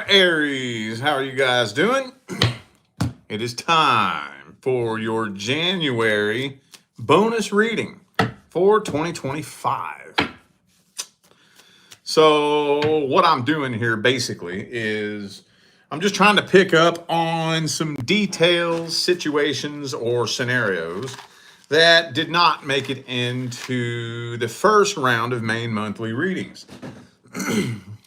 Aries, how are you guys doing? It is time for your January bonus reading for 2025. So what I'm doing here basically is I'm just trying to pick up on some details, situations, or scenarios that did not make it into the first round of main monthly readings.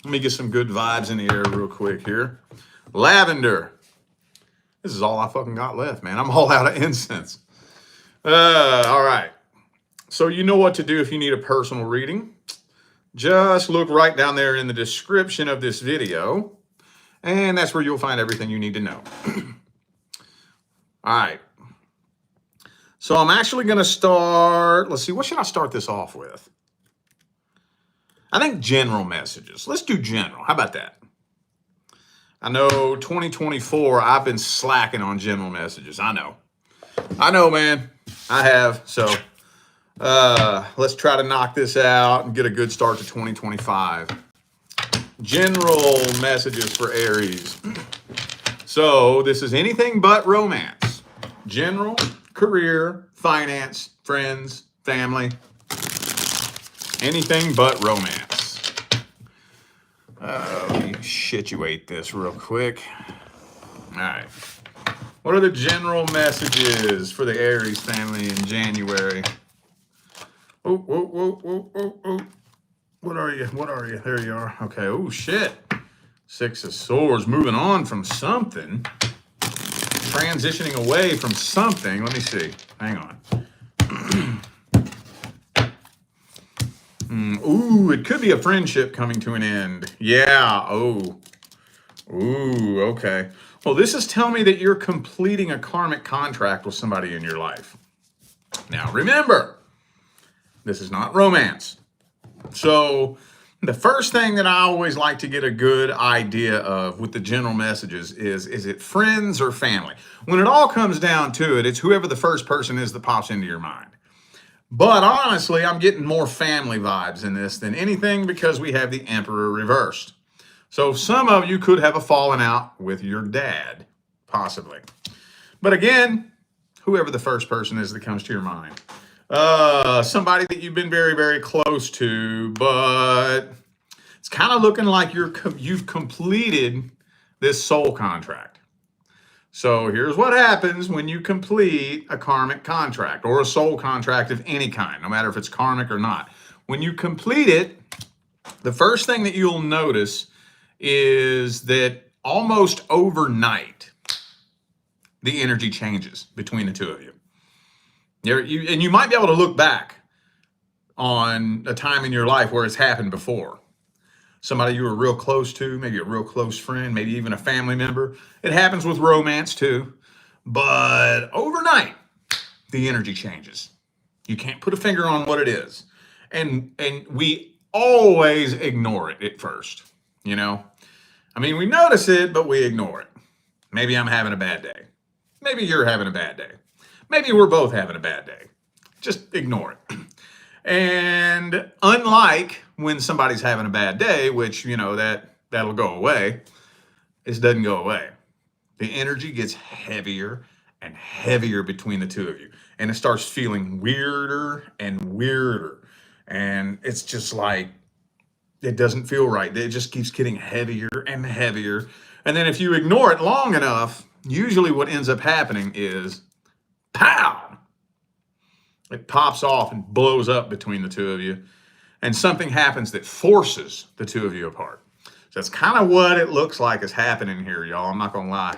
Let me get some good vibes in the air real quick here. Lavender. This is all I fucking got left, man. I'm all out of incense. All right. So you know what to do if you need a personal reading. Just look right down there in the description of this video, and that's where you'll find everything you need to know. All right. So I'm actually going to start, let's see, what should I start this off with? I think general messages. Let's do general. How about that? I know 2024, I've been slacking on general messages. I know, man. I have. So let's try to knock this out and get a good start to 2025. General messages for Aries. So this is anything but romance. General, career, finance, friends, family. Anything but romance. Let me situate this real quick. All right. What are the general messages for the Aries family in January? Oh. What are you? There you are. Okay. Oh, shit. Six of Swords. Moving on from something. Transitioning away from something. Let me see. Hang on. Ooh, it could be a friendship coming to an end. Yeah. Oh. Ooh, okay. Well, this is telling me that you're completing a karmic contract with somebody in your life. Now, remember, this is not romance. So the first thing that I always like to get a good idea of with the general messages is it friends or family? When it all comes down to it, it's whoever the first person is that pops into your mind. But honestly, I'm getting more family vibes in this than anything because we have the Emperor reversed. So some of you could have a falling out with your dad, possibly. But again, whoever the first person is that comes to your mind. Somebody that you've been very, very close to, but it's kind of looking like you've completed this soul contract. So here's what happens when you complete a karmic contract or a soul contract of any kind, no matter if it's karmic or not. When you complete it, the first thing that you'll notice is that almost overnight, the energy changes between the two of you. And you might be able to look back on a time in your life where it's happened before. Somebody you were real close to, maybe a real close friend, maybe even a family member. It happens with romance too. But overnight, the energy changes. You can't put a finger on what it is. And we always ignore it at first, you know? I mean, we notice it, but we ignore it. Maybe I'm having a bad day. Maybe you're having a bad day. Maybe we're both having a bad day. Just ignore it. And unlike when somebody's having a bad day, which, you know, that'll go away, this doesn't go away. The energy gets heavier and heavier between the two of you. And it starts feeling weirder and weirder. And it's just like, it doesn't feel right. It just keeps getting heavier and heavier. And then if you ignore it long enough, usually what ends up happening is, pow! It pops off and blows up between the two of you. And something happens that forces the two of you apart. So that's kind of what it looks like is happening here, y'all. I'm not going to lie.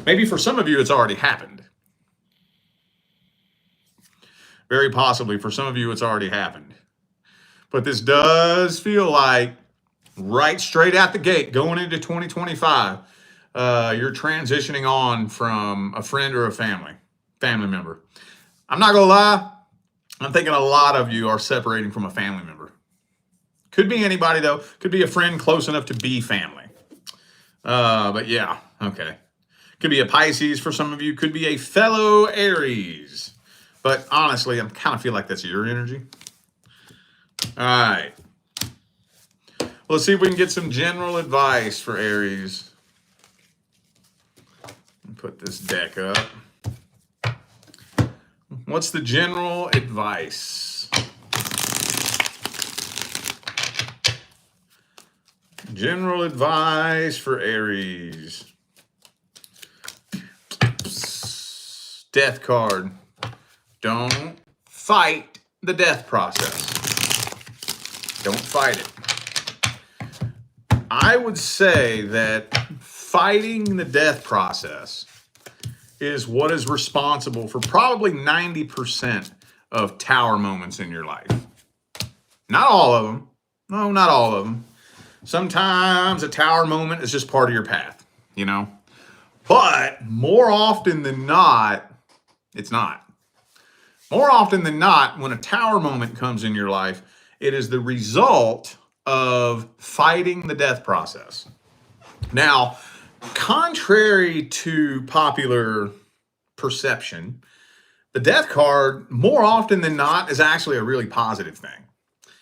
Maybe for some of you, it's already happened. Very possibly for some of you, it's already happened. But this does feel like right straight out the gate, going into 2025, you're transitioning on from a friend or a family member. I'm not going to lie. I'm thinking a lot of you are separating from a family member. Could be anybody, though. Could be a friend close enough to be family. But yeah, okay. Could be a Pisces for some of you. Could be a fellow Aries. But honestly, I kind of feel like that's your energy. All right. Let's see if we can get some general advice for Aries. Put this deck up. What's the general advice? General advice for Aries. Death card. Don't fight the death process. Don't fight it. I would say that fighting the death process is what is responsible for probably 90% of tower moments in your life. Not all of them. No, not all of them. Sometimes a tower moment is just part of your path, you know? But more often than not, it's not. More often than not, when a tower moment comes in your life, it is the result of fighting the death process. Now, contrary to popular perception, the death card, more often than not, is actually a really positive thing.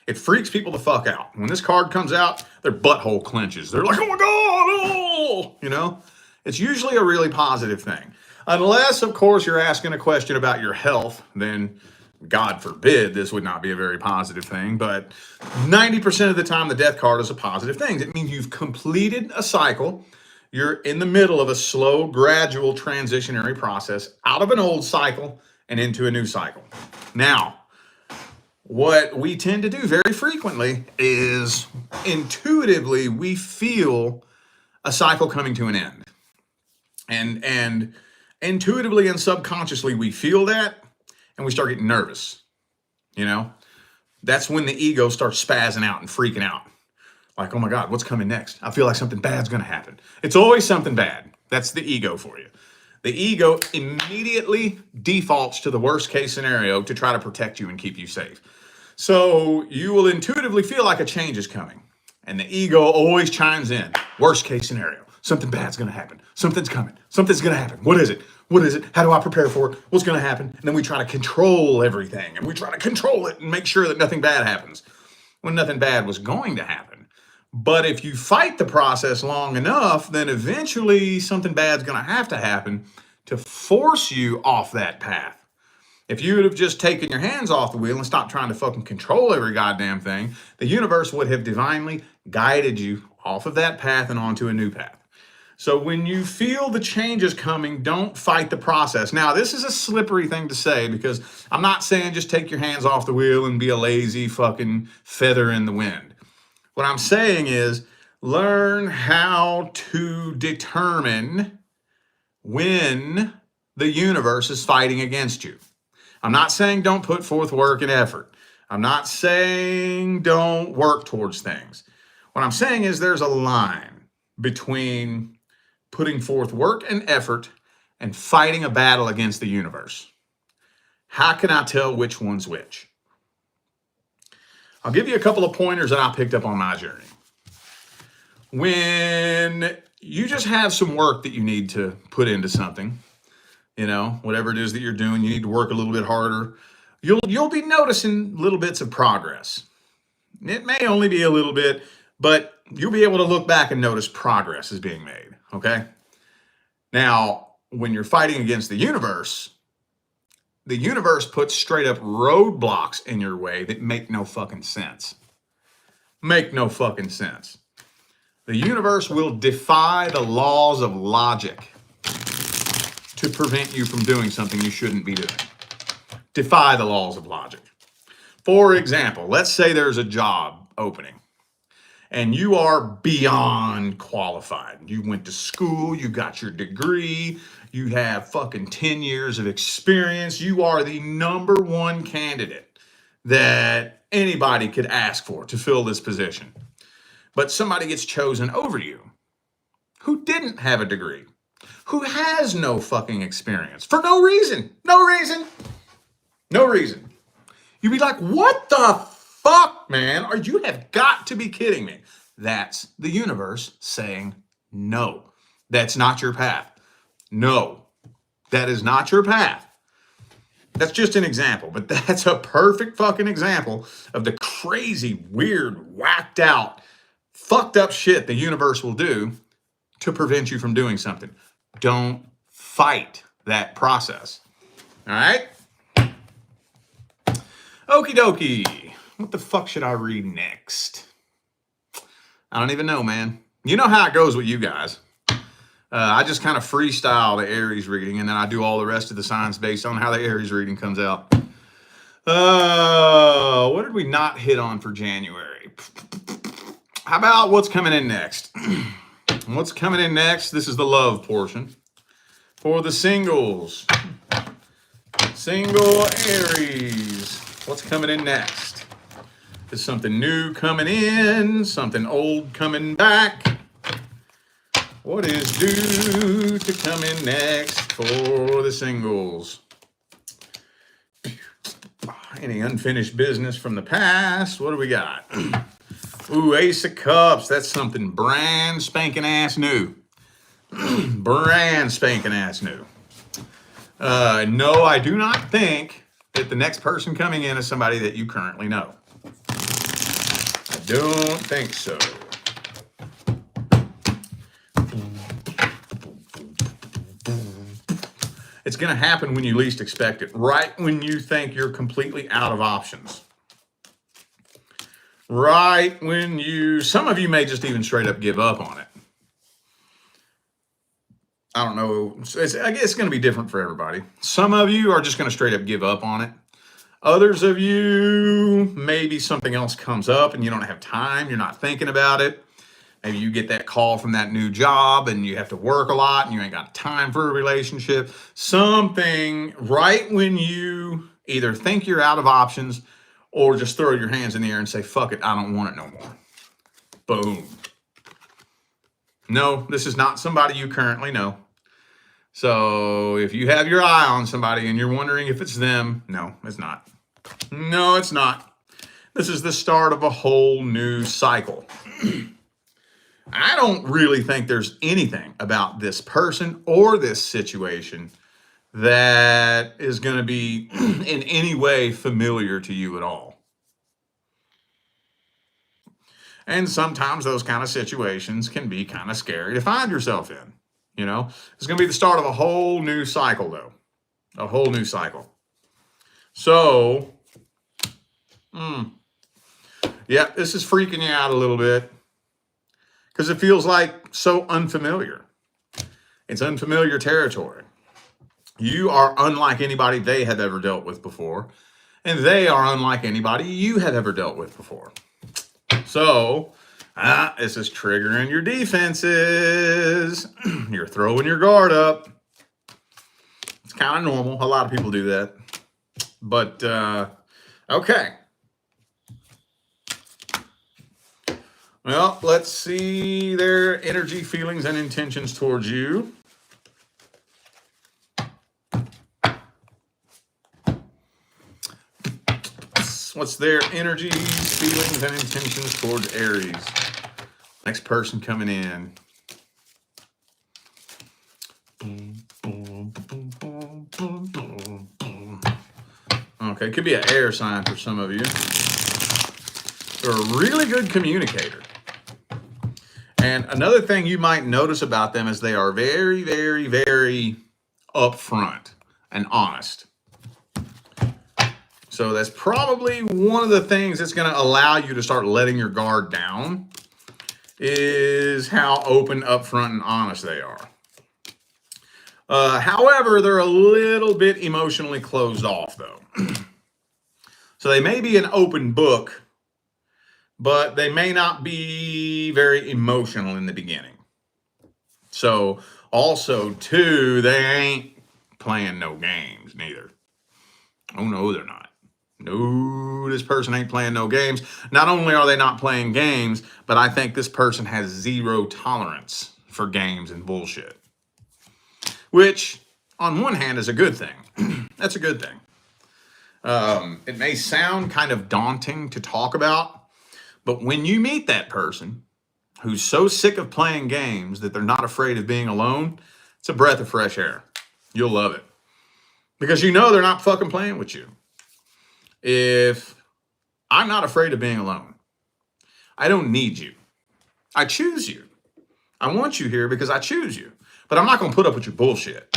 It freaks people the fuck out. When this card comes out, their butthole clenches. They're like, oh my God, oh! You know? It's usually a really positive thing. Unless, of course, you're asking a question about your health, then God forbid this would not be a very positive thing. But 90% of the time, the death card is a positive thing. It means you've completed a cycle. You're in the middle of a slow, gradual transitionary process out of an old cycle and into a new cycle. Now, what we tend to do very frequently is intuitively we feel a cycle coming to an end. And intuitively and subconsciously we feel that and we start getting nervous. You know, that's when the ego starts spazzing out and freaking out. Like, oh my God, what's coming next? I feel like something bad's going to happen. It's always something bad. That's the ego for you. The ego immediately defaults to the worst case scenario to try to protect you and keep you safe. So you will intuitively feel like a change is coming. And the ego always chimes in. Worst case scenario. Something bad's going to happen. Something's coming. Something's going to happen. What is it? What is it? How do I prepare for it? What's going to happen? And then we try to control everything. And we try to control it and make sure that nothing bad happens. When nothing bad was going to happen. But if you fight the process long enough, then eventually something bad's going to happen to force you off that path. If you would have just taken your hands off the wheel and stopped trying to fucking control every goddamn thing, the universe would have divinely guided you off of that path and onto a new path. So when you feel the changes coming, don't fight the process. Now, this is a slippery thing to say because I'm not saying just take your hands off the wheel and be a lazy fucking feather in the wind. What I'm saying is learn how to determine when the universe is fighting against you. I'm not saying don't put forth work and effort. I'm not saying don't work towards things. What I'm saying is there's a line between putting forth work and effort and fighting a battle against the universe. How can I tell which one's which? I'll give you a couple of pointers that I picked up on my journey. When you just have some work that you need to put into something, you know, whatever it is that you're doing, you need to work a little bit harder. You'll be noticing little bits of progress. It may only be a little bit, but you'll be able to look back and notice progress is being made, okay? Now, when you're fighting against the universe puts straight up roadblocks in your way that make no fucking sense. Make no fucking sense. The universe will defy the laws of logic to prevent you from doing something you shouldn't be doing. Defy the laws of logic. For example, let's say there's a job opening and you are beyond qualified. You went to school, you got your degree, you have fucking 10 years of experience. You are the number one candidate that anybody could ask for to fill this position. But somebody gets chosen over you who didn't have a degree, who has no fucking experience for no reason. No reason. No reason. You'd be like, what the fuck, man? Or you have got to be kidding me. That's the universe saying, no, that's not your path. No, that is not your path. That's just an example, but that's a perfect fucking example of the crazy, weird, whacked out fucked up shit the universe will do to prevent you from doing something. Don't fight that process. All right? Okie dokie. What the fuck should I read next? I don't even know, man. You know how it goes with you guys. I just kind of freestyle the Aries reading, and then I do all the rest of the signs based on how the Aries reading comes out. What did we not hit on for January? How about what's coming in next? What's coming in next? This is the love portion. For the singles. Single Aries. What's coming in next? Is something new coming in? Something old coming back? What is due to come in next for the singles? Any unfinished business from the past? What do we got? Ooh, Ace of Cups. That's something brand spanking ass new. Brand spanking ass new. No, I do not think that the next person coming in is somebody that you currently know. I don't think so. It's going to happen when you least expect it, right when you think you're completely out of options. Right when some of you may just even straight up give up on it. I don't know. I guess it's going to be different for everybody. Some of you are just going to straight up give up on it. Others of you, maybe something else comes up and you don't have time. You're not thinking about it. Maybe you get that call from that new job and you have to work a lot and you ain't got time for a relationship. Something right when you either think you're out of options or just throw your hands in the air and say, fuck it, I don't want it no more. Boom. No, this is not somebody you currently know. So if you have your eye on somebody and you're wondering if it's them, no, it's not. No, it's not. This is the start of a whole new cycle. I don't really think there's anything about this person or this situation that is going to be in any way familiar to you at all. And sometimes those kind of situations can be kind of scary to find yourself in. You know, it's going to be the start of a whole new cycle, though. A whole new cycle. So, yeah, this is freaking you out a little bit because it feels like so unfamiliar. It's unfamiliar territory. You are unlike anybody they have ever dealt with before, and they are unlike anybody you have ever dealt with before. So, this is triggering your defenses. You're throwing your guard up. It's kind of normal. A lot of people do that. But, okay. Well, let's see their energy, feelings, and intentions towards you. What's their energies, feelings, and intentions towards Aries? Next person coming in. Okay, could be an air sign for some of you. They're a really good communicator. And another thing you might notice about them is they are very, very, very upfront and honest. So that's probably one of the things that's going to allow you to start letting your guard down is how open, upfront, and honest they are. However, they're a little bit emotionally closed off, though. So they may be an open book, but they may not be very emotional in the beginning. So also, too, they ain't playing no games, neither. Oh, no, they're not. No, this person ain't playing no games. Not only are they not playing games, but I think this person has zero tolerance for games and bullshit. Which, on one hand, is a good thing. That's a good thing. It may sound kind of daunting to talk about, but when you meet that person who's so sick of playing games that they're not afraid of being alone, it's a breath of fresh air. You'll love it. Because you know they're not fucking playing with you. If I'm not afraid of being alone, I don't need you. I choose you. I want you here because I choose you. But I'm not going to put up with your bullshit.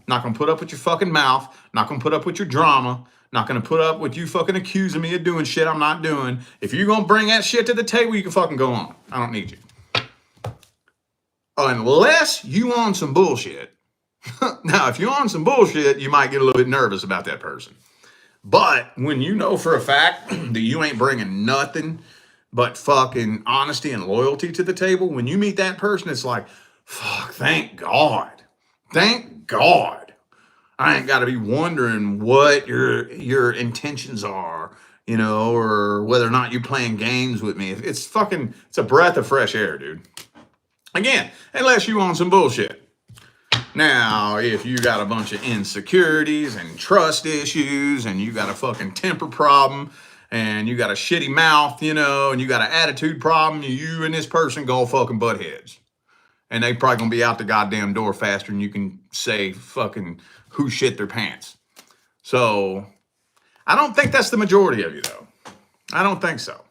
Not going to put up with your fucking mouth. Not going to put up with your drama. Not going to put up with you fucking accusing me of doing shit I'm not doing. If you're going to bring that shit to the table, you can fucking go on. I don't need you. Unless you on some bullshit. Now, if you're on some bullshit, you might get a little bit nervous about that person. But when you know for a fact that you ain't bringing nothing but fucking honesty and loyalty to the table, when you meet that person, it's like, fuck, thank God. Thank God. I ain't got to be wondering what your intentions are, or whether or not you're playing games with me. It's a breath of fresh air, dude. Again, unless you on some bullshit. Now, if you got a bunch of insecurities and trust issues and you got a fucking temper problem and you got a shitty mouth, and you got an attitude problem, you and this person go fucking butt heads. And they probably gonna be out the goddamn door faster than you can say fucking who shit their pants. So, I don't think that's the majority of you, though. I don't think so.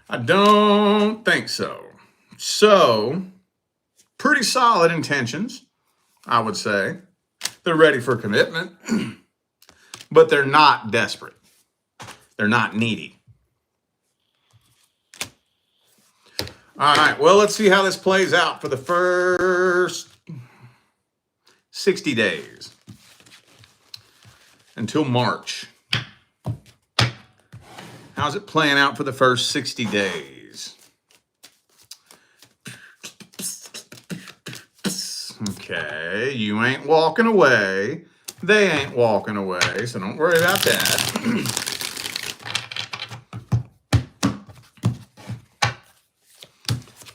I don't think so. So, pretty solid intentions, I would say. They're ready for commitment, but they're not desperate. They're not needy. All right, well, let's see how this plays out for the first 60 days until March. How's it playing out for the first 60 days? Okay, you ain't walking away. They ain't walking away, so don't worry about that.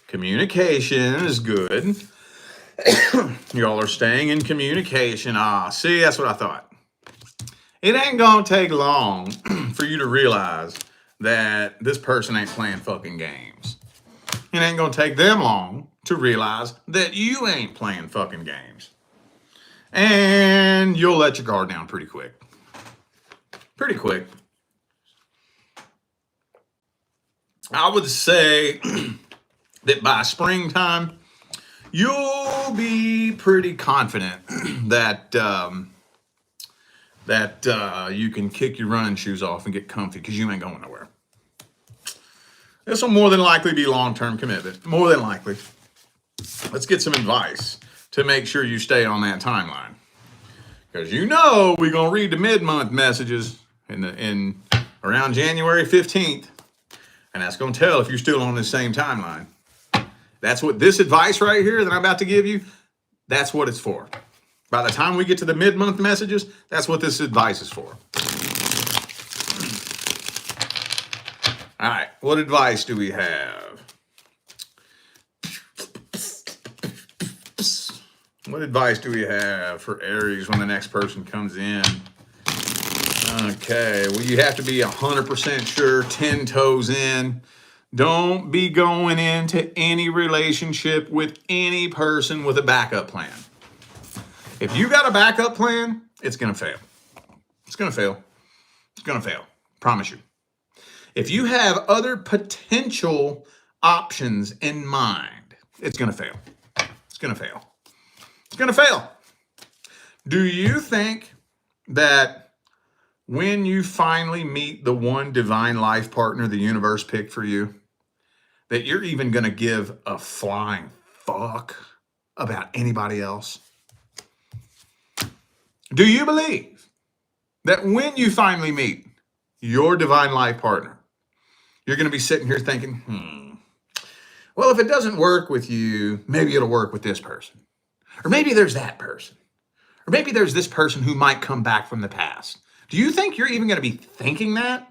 Communication is good. Y'all are staying in communication. See, that's what I thought. It ain't gonna take long for you to realize that this person ain't playing fucking games. It ain't gonna take them long to realize that you ain't playing fucking games. And you'll let your guard down pretty quick. Pretty quick. I would say that by springtime, you'll be pretty confident that you can kick your running shoes off and get comfy because you ain't going nowhere. This will more than likely be long-term commitment. More than likely. Let's get some advice to make sure you stay on that timeline. Because we're going to read the mid-month messages in around January 15th. And that's going to tell if you're still on the same timeline. That's what this advice right here that I'm about to give you, that's what it's for. By the time we get to the mid-month messages, that's what this advice is for. All right, what advice do we have? What advice do we have for Aries when the next person comes in? Okay, well, you have to be 100% sure, 10 toes in. Don't be going into any relationship with any person with a backup plan. If you got a backup plan, it's going to fail. It's going to fail. It's going to fail. Promise you. If you have other potential options in mind, it's going to fail. It's going to fail. It's going to fail. Do you think that when you finally meet the one divine life partner the universe picked for you, that you're even going to give a flying fuck about anybody else? Do you believe that when you finally meet your divine life partner, you're going to be sitting here thinking, well, if it doesn't work with you, maybe it'll work with this person. Or maybe there's that person. Or maybe there's this person who might come back from the past. Do you think you're even going to be thinking that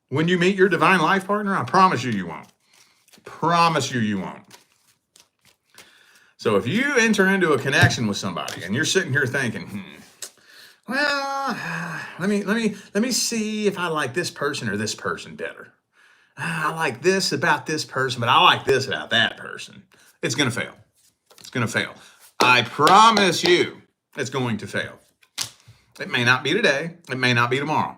when you meet your divine life partner? I promise you, you won't. Promise you won't. So if you enter into a connection with somebody and you're sitting here thinking, well, let me see if I like this person or this person better. I like this about this person, but I like this about that person. It's going to fail. It's going to fail. I promise you it's going to fail. It may not be today. It may not be tomorrow,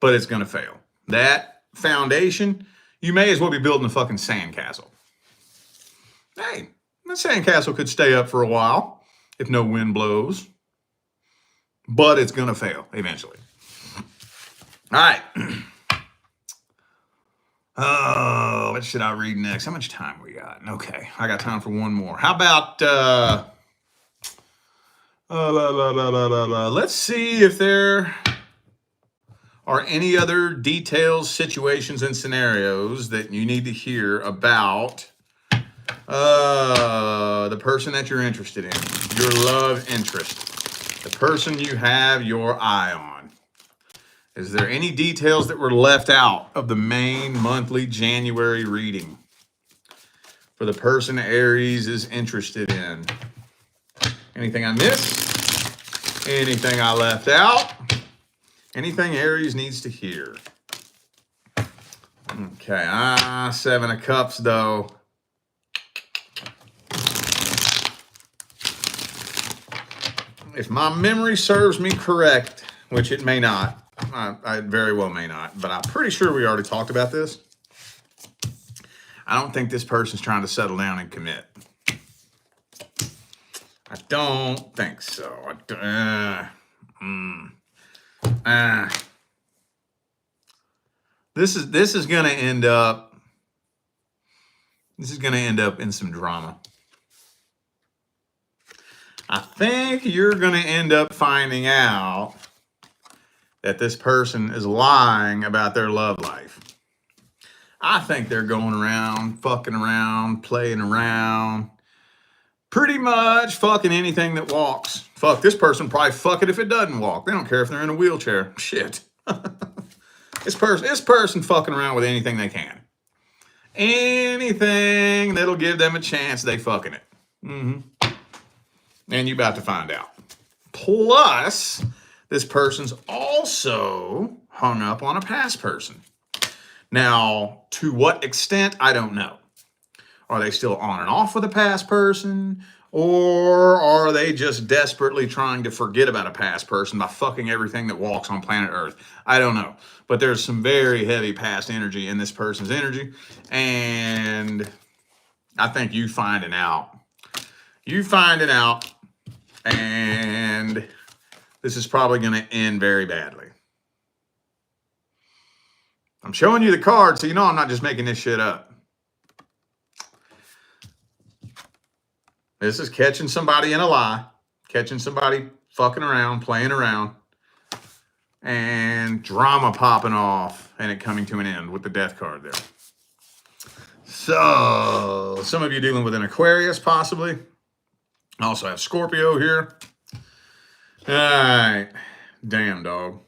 but it's going to fail. That foundation, you may as well be building a fucking sandcastle. Hey, the sandcastle could stay up for a while if no wind blows, but it's going to fail eventually. All right. Oh, what should I read next? How much time we got? Okay, I got time for one more. How about let's see if there are any other details, situations, and scenarios that you need to hear about the person that you're interested in, your love interest, the person you have your eye on. Is there any details that were left out of the main monthly January reading for the person Aries is interested in? Anything I missed? Anything I left out? Anything Aries needs to hear? Okay, 7 of Cups though. If my memory serves me correct, which it may not, I very well may not, but I'm pretty sure we already talked about this. I don't think this person's trying to settle down and commit. I don't think so. This is going to end up. This is going to end up in some drama. I think you're going to end up finding out that this person is lying about their love life. I think they're going around, fucking around, playing around, pretty much fucking anything that walks. Fuck, this person probably fuck it if it doesn't walk. They don't care if they're in a wheelchair. Shit. This person fucking around with anything they can. Anything that'll give them a chance, they fucking it. And you about to find out. Plus, this person's also hung up on a past person. Now, to what extent, I don't know. Are they still on and off with a past person? Or are they just desperately trying to forget about a past person by fucking everything that walks on planet Earth? I don't know. But there's some very heavy past energy in this person's energy. And I think you finding out. And this is probably going to end very badly. I'm showing you the card so you know I'm not just making this shit up. This is catching somebody in a lie, catching somebody fucking around, playing around, and drama popping off and it coming to an end with the Death card there. So, some of you dealing with an Aquarius possibly. I also have Scorpio here. All right. Damn, dog.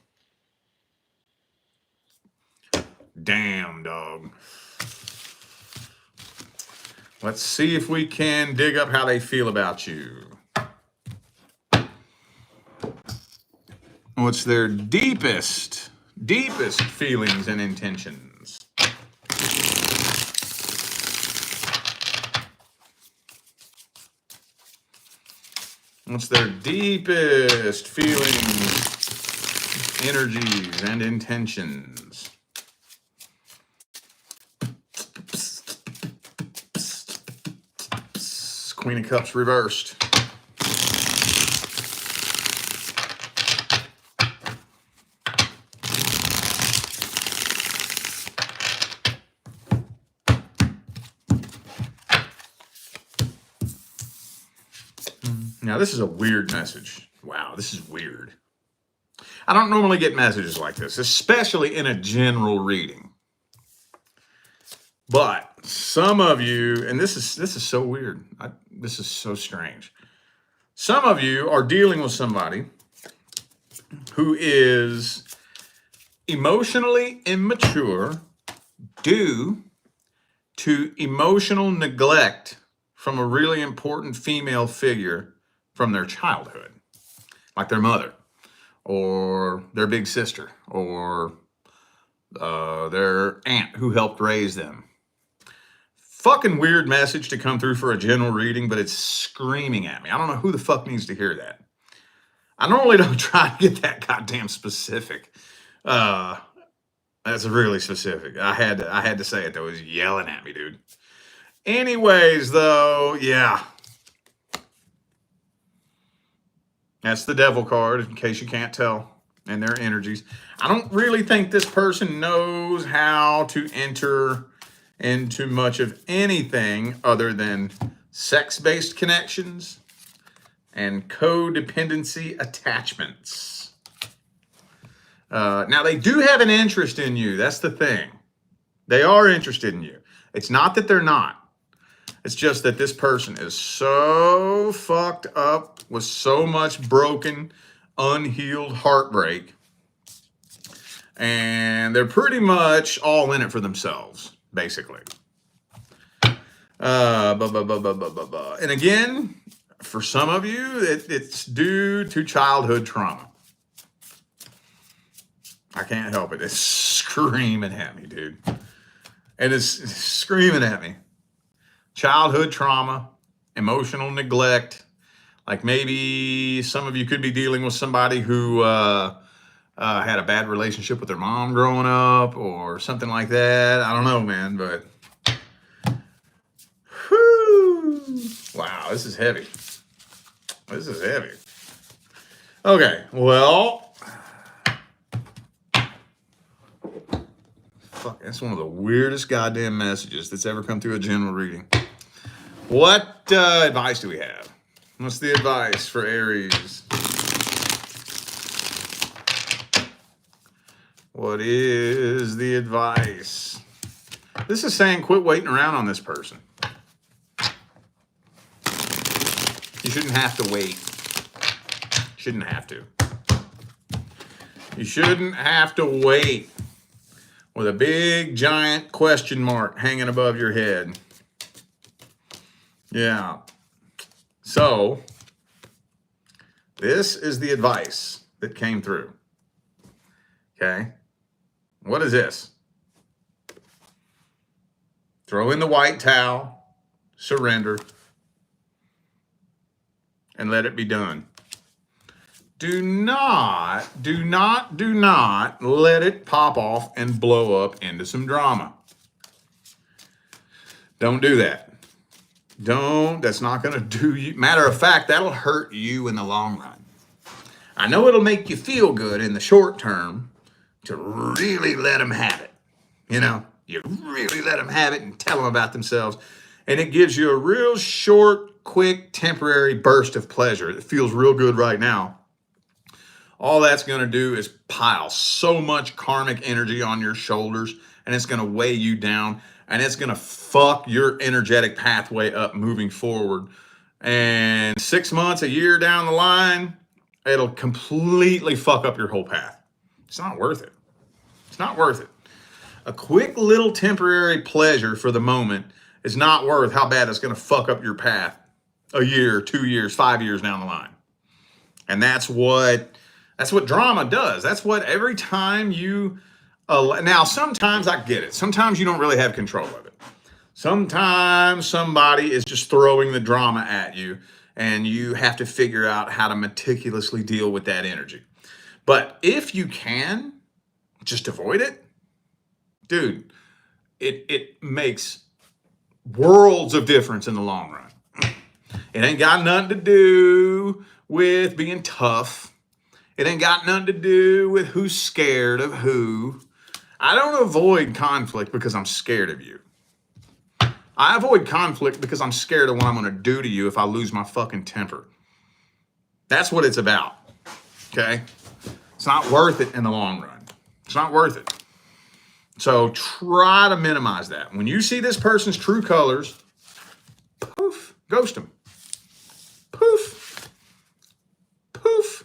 Damn, dog. Let's see if we can dig up how they feel about you. What's their deepest feelings and intentions? What's their deepest feelings, energies, and intentions? Queen of Cups reversed. Now, this is a weird message. Wow, this is weird. I don't normally get messages like this, especially in a general reading. But some of you, and this is so weird. This is so strange. Some of you are dealing with somebody who is emotionally immature due to emotional neglect from a really important female figure from their childhood, like their mother or their big sister or their aunt who helped raise them. Fucking weird message to come through for a general reading, but it's screaming at me. I don't know who the fuck needs to hear that. I normally don't try to get that goddamn specific. That's really specific. I had to say it though. It was yelling at me, dude. Anyways, though, yeah. That's the devil card, in case you can't tell, and their energies. I don't really think this person knows how to enter into much of anything other than sex-based connections and codependency attachments. Now, they do have an interest in you. That's the thing. They are interested in you. It's not that they're not. It's just that this person is so fucked up with so much broken, unhealed heartbreak. And they're pretty much all in it for themselves, basically. And again, for some of you, it's due to childhood trauma. I can't help it. It's screaming at me, dude. And it's screaming at me. Childhood trauma, emotional neglect. Like maybe some of you could be dealing with somebody who had a bad relationship with their mom growing up or something like that. I don't know, man, but whew, wow, this is heavy. This is heavy. Okay, well, fuck, that's one of the weirdest goddamn messages that's ever come through a general reading. What advice do we have? What's the advice for Aries? What is the advice? This is saying quit waiting around on this person. You shouldn't have to wait. Shouldn't have to. You shouldn't have to wait with a big giant question mark hanging above your head. Yeah. So, this is the advice that came through. Okay. What is this? Throw in the white towel, surrender, and let it be done. Do not let it pop off and blow up into some drama. Don't do that. That's not going to do you. Matter of fact, that'll hurt you in the long run. I know it'll make you feel good in the short term to really let them have it. You know, you really let them have it and tell them about themselves. And it gives you a real short, quick, temporary burst of pleasure. It feels real good right now. All that's going to do is pile so much karmic energy on your shoulders, and it's going to weigh you down, and it's going to fuck your energetic pathway up moving forward. And 6 months, a year down the line, it'll completely fuck up your whole path. It's not worth it. It's not worth it. A quick little temporary pleasure for the moment is not worth how bad it's going to fuck up your path a year, 2 years, 5 years down the line. And that's what drama does. That's what every time you... now, sometimes I get it. Sometimes you don't really have control of it. Sometimes somebody is just throwing the drama at you, and you have to figure out how to meticulously deal with that energy. But if you can, just avoid it. Dude, it makes worlds of difference in the long run. It ain't got nothing to do with being tough. It ain't got nothing to do with who's scared of who. I don't avoid conflict because I'm scared of you. I avoid conflict because I'm scared of what I'm going to do to you if I lose my fucking temper. That's what it's about. Okay? It's not worth it in the long run. It's not worth it. So try to minimize that. When you see this person's true colors, poof, ghost them. Poof. Poof.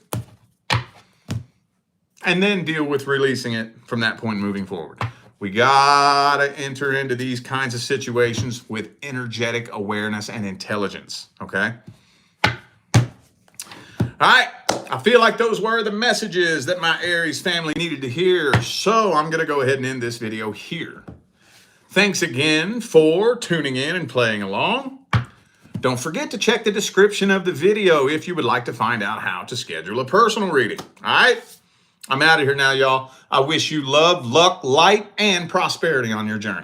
And then deal with releasing it from that point moving forward. We gotta enter into these kinds of situations with energetic awareness and intelligence, okay? All right, I feel like those were the messages that my Aries family needed to hear, so I'm gonna go ahead and end this video here. Thanks again for tuning in and playing along. Don't forget to check the description of the video if you would like to find out how to schedule a personal reading, all right? I'm out of here now, y'all. I wish you love, luck, light, and prosperity on your journey.